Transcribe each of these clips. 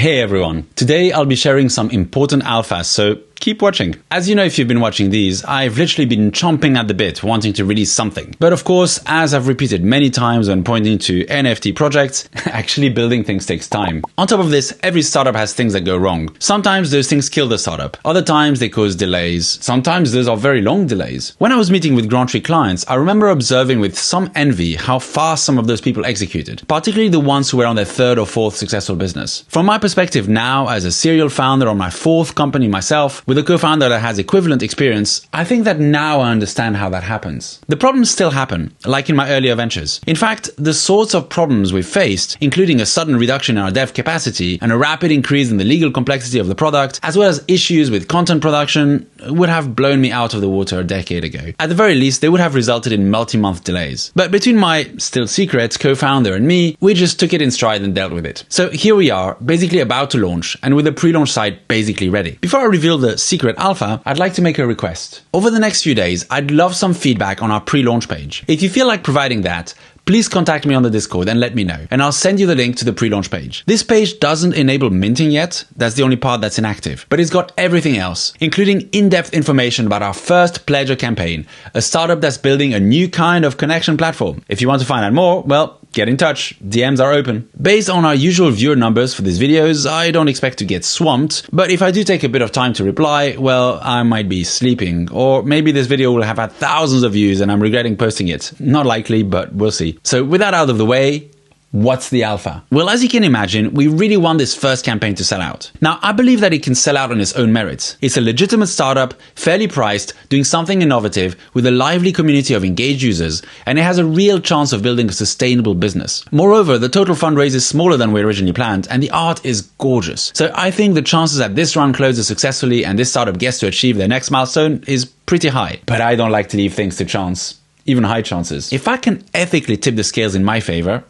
Hey everyone, today I'll be sharing some important alphas, so keep watching. As you know, if you've been watching these, I've literally been chomping at the bit wanting to release something. But of course, as I've repeated many times when pointing to NFT projects, actually building things takes time. On top of this, every startup has things that go wrong. Sometimes those things kill the startup. Other times they cause delays. Sometimes those are very long delays. When I was meeting with Grantry clients, I remember observing with some envy how fast some of those people executed, particularly the ones who were on their third or fourth successful business. From my perspective now, as a serial founder on my fourth company myself, with a co-founder that has equivalent experience, I think that now I understand how that happens. The problems still happen, like in my earlier ventures. In fact, the sorts of problems we faced, including a sudden reduction in our dev capacity and a rapid increase in the legal complexity of the product, as well as issues with content production, would have blown me out of the water a decade ago. At the very least, they would have resulted in multi-month delays. But between my still secret co-founder and me, we just took it in stride and dealt with it. So here we are, basically about to launch, and with the pre-launch site basically ready. Before I reveal the secret alpha, I'd like to make a request. Over the next few days, I'd love some feedback on our pre-launch page. If you feel like providing that, please contact me on the Discord and let me know, and I'll send you the link to the pre-launch page. This page doesn't enable minting yet, that's the only part that's inactive, but it's got everything else, including in-depth information about our first Pledger campaign, a startup that's building a new kind of connection platform. If you want to find out more, well, get in touch, DMs are open. Based on our usual viewer numbers for these videos, I don't expect to get swamped, but if I do take a bit of time to reply, well, I might be sleeping, or maybe this video will have had thousands of views and I'm regretting posting it. Not likely, but we'll see. So with that out of the way, what's the alpha? Well, as you can imagine, we really want this first campaign to sell out. Now, I believe that it can sell out on its own merits. It's a legitimate startup, fairly priced, doing something innovative, with a lively community of engaged users, and it has a real chance of building a sustainable business. Moreover, the total fundraise is smaller than we originally planned, and the art is gorgeous. So I think the chances that this round closes successfully and this startup gets to achieve their next milestone is pretty high. But I don't like to leave things to chance, even high chances. If I can ethically tip the scales in my favor,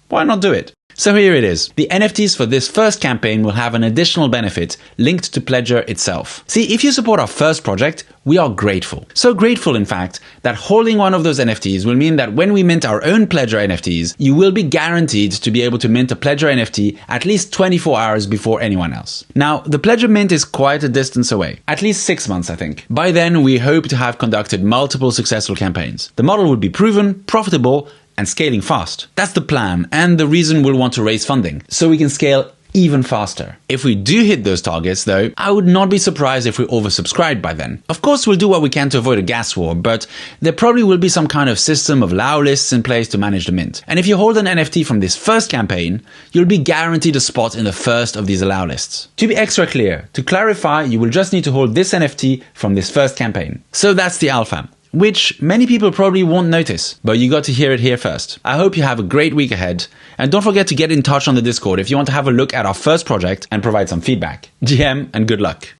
why not do it? So here it is. The NFTs for this first campaign will have an additional benefit linked to Pledger itself. See, if you support our first project, we are grateful. So grateful, in fact, that holding one of those NFTs will mean that when we mint our own Pledger NFTs, you will be guaranteed to be able to mint a Pledger NFT at least 24 hours before anyone else. Now, the Pledger mint is quite a distance away, at least 6 months, I think. By then, we hope to have conducted multiple successful campaigns. The model would be proven, profitable, and scaling fast. That's the plan and the reason we'll want to raise funding, so we can scale even faster. If we do hit those targets though, I would not be surprised if we're oversubscribed by then. Of course, we'll do what we can to avoid a gas war, but there probably will be some kind of system of allow lists in place to manage the mint. And if you hold an NFT from this first campaign, you'll be guaranteed a spot in the first of these allow lists. To be extra clear, to clarify, you will just need to hold this NFT from this first campaign. So that's the alpha, which many people probably won't notice, but you got to hear it here first. I hope you have a great week ahead, and don't forget to get in touch on the Discord if you want to have a look at our first project and provide some feedback. GM and good luck.